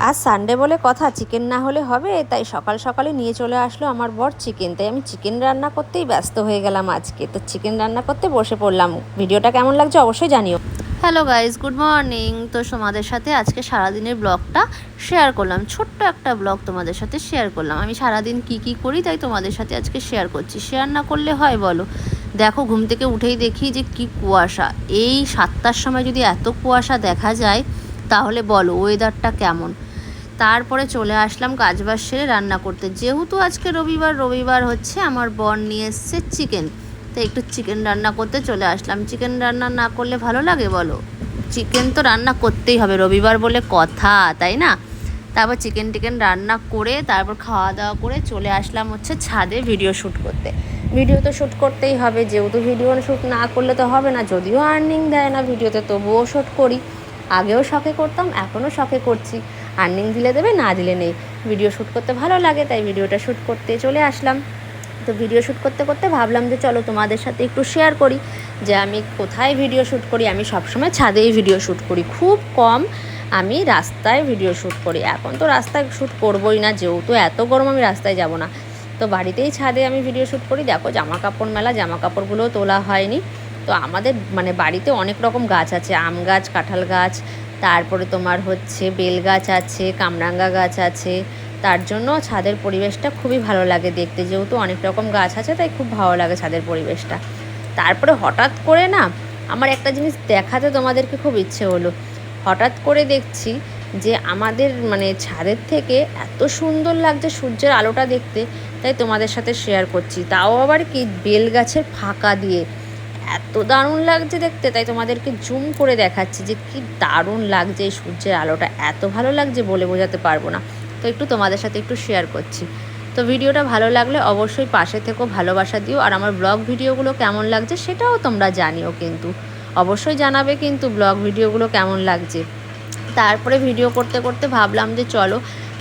আজ সানডে বলে কথা, চিকেন না হলে হবে, তাই সকাল সকালে নিয়ে চলে আসলো আমার বর চিকেন। তাই আমি চিকেন রান্না করতেই ব্যস্ত হয়ে গেলাম আজকে। তো চিকেন রান্না করতে বসে পড়লাম। ভিডিওটা কেমন লাগছে অবশ্যই জানিও। Hello guys, good morning. তো তোমাদের সাথে আজকে সারাদিনের ব্লগটা শেয়ার করলাম, ছোট্ট একটা ব্লগ তোমাদের সাথে শেয়ার করলাম। আমি সারাদিন কি করি তাই তোমাদের সাথে আজকে শেয়ার করছি। শেয়ার না করলে হয় বলো? দেখো, ঘুম থেকে উঠেই দেখি যে কি কুয়াশা। এই 7টার সময় যদি এত কুয়াশা দেখা যায় তাহলে বলো ওয়েদারটা কেমন। তারপরে চলে আসলাম কাজবাজ সেরে রান্না করতে। যেহেতু আজকে রবিবার হচ্ছে, আমার বর নিয়ে এসছে চিকেন। তো একটু চিকেন রান্না করতে চলে আসলাম। চিকেন রান্না না করলে ভালো লাগে বলো? চিকেন তো রান্না করতেই হবে, রবিবার বলে কথা, তাই না? তারপর চিকেন রান্না করে তারপর খাওয়া দাওয়া করে চলে আসলাম হচ্ছে ছাদে ভিডিও শ্যুট করতে। ভিডিও তো শ্যুট করতেই হবে, যেহেতু ভিডিও শ্যুট না করলে তো হবে না। যদিও আর্নিং দেয় না ভিডিওতে, তবুও শ্যুট করি। আগেও শখে করতাম, এখনও শখে করছি। আর্নিং দিলে দেবে, না দিলে নেই। ভিডিও শ্যুট করতে ভালো লাগে, তাই ভিডিওটা শ্যুট করতে চলে আসলাম। তো ভিডিও শ্যুট করতে করতে ভাবলাম যে চলো তোমাদের সাথে একটু শেয়ার করি যে আমি কোথায় ভিডিও শ্যুট করি। আমি সবসময় ছাদেই ভিডিও শ্যুট করি, খুব কম আমি রাস্তায় ভিডিও শ্যুট করি। এখন তো রাস্তায় শ্যুট করবোই না, যেহেতু এত গরম আমি রাস্তায় যাব না। তো বাড়িতেই ছাদে আমি ভিডিও শ্যুট করি। দেখো, জামা কাপড় মেলা, জামা কাপড়গুলোও তোলা হয়নি। তো আমাদের বাড়িতে অনেক রকম গাছ আছে, আম গাছ, কাঁঠাল গাছ, তারপরে তোমার হচ্ছে বেল গাছ আছে, কামরাঙ্গা গাছ আছে। তার জন্য ছাদের পরিবেশটা খুবই ভালো লাগে দেখতে। যেহেতু অনেক রকম গাছ আছে, তাই খুব ভালো লাগে ছাদের পরিবেশটা। তারপরে হঠাৎ করে না আমার একটা জিনিস দেখাতে তোমাদেরকে খুব ইচ্ছে হলো। হঠাৎ করে দেখছি যে আমাদের ছাদের থেকে এত সুন্দর লাগছে সূর্যের আলোটা দেখতে, তাই তোমাদের সাথে শেয়ার করছি। তাও আবার কি বেল গাছের ফাঁকা দিয়ে, এত দারুণ লাগছে দেখতে। তাই তোমাদেরকে জুম করে দেখাচ্ছি যে কি দারুণ লাগছে এই সূর্যের আলোটা, এত ভালো লাগছে বলে বোঝাতে পারবো না। তো একটু তোমাদের সাথে একটু শেয়ার করছি। তো ভিডিওটা ভালো লাগলে অবশ্যই পাশে থেকো, ভালোবাসা দিও। আর আমার ব্লগ ভিডিওগুলো কেমন লাগছে সেটাও তোমরা জানিও, কিন্তু অবশ্যই জানাবে কিন্তু ব্লগ ভিডিওগুলো কেমন লাগছে। তারপরে ভিডিও করতে করতে ভাবলাম যে চলো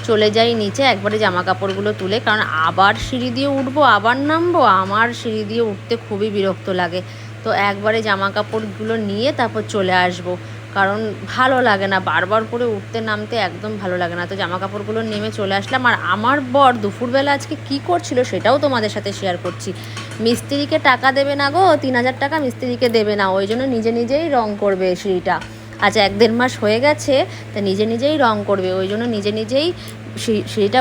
চলে যাই নিচে, একবারে জামা কাপড়গুলো তুলে, কারণ আবার সিঁড়ি দিয়ে উঠবো আবার নামবো, আমার সিঁড়ি দিয়ে উঠতে খুবই বিরক্ত লাগে। তো একবারে জামা কাপড়গুলো নিয়ে তারপর চলে আসবো, কারণ ভালো লাগে না বারবার করে উঠতে নামতে, একদম ভালো লাগে না। তো জামা কাপড়গুলো নেমে চলে আসলাম। আর আমার বর দুপুরবেলা আজকে কি করছিল সেটাও তোমাদের সাথে শেয়ার করছি। মিস্ত্রিকে টাকা দেবে না গো, 3,000 টাকা মিস্ত্রিকে দেবে না, ওই জন্য নিজেই রং করবে সিঁড়িটা। আচ্ছা, 1-1.5 মাস হয়ে গেছে, তা নিজেই রং করবে, ওই জন্য নিজেই সিঁড়িটা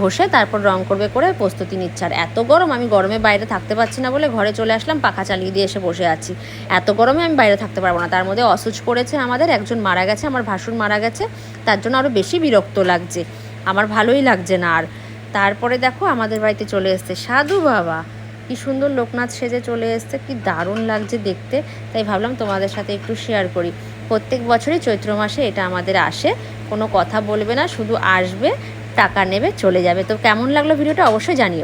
ঘষে তারপর রং করবে করে প্রস্তুতি নিচ্ছে। আর এত গরম, আমি গরমে বাইরে থাকতে পারছি না বলে ঘরে চলে আসলাম, পাখা চালিয়ে দিয়ে এসে বসে আছি। এত গরমে আমি বাইরে থাকতে পারবো না। তার মধ্যে অসুচ পড়েছে, আমাদের একজন মারা গেছে, আমার ভাসুর মারা গেছে, তার জন্য আরও বেশি বিরক্ত লাগছে, আমার ভালোই লাগছে না আর। তারপরে দেখো আমাদের বাড়িতে চলে এসছে সাধু বাবা, কি সুন্দর লোকনাথ সেজে চলে এসছে, কি দারুণ লাগছে দেখতে। তাই ভাবলাম তোমাদের সাথে একটু শেয়ার করি। প্রত্যেক বছরই চৈত্র মাসে এটা আমাদের আসে, কোনো কথা বলবে না, শুধু আসবে, টাকা নেবে, চলে যাবে। তো কেমন লাগলো ভিডিওটা অবশ্যই জানিও।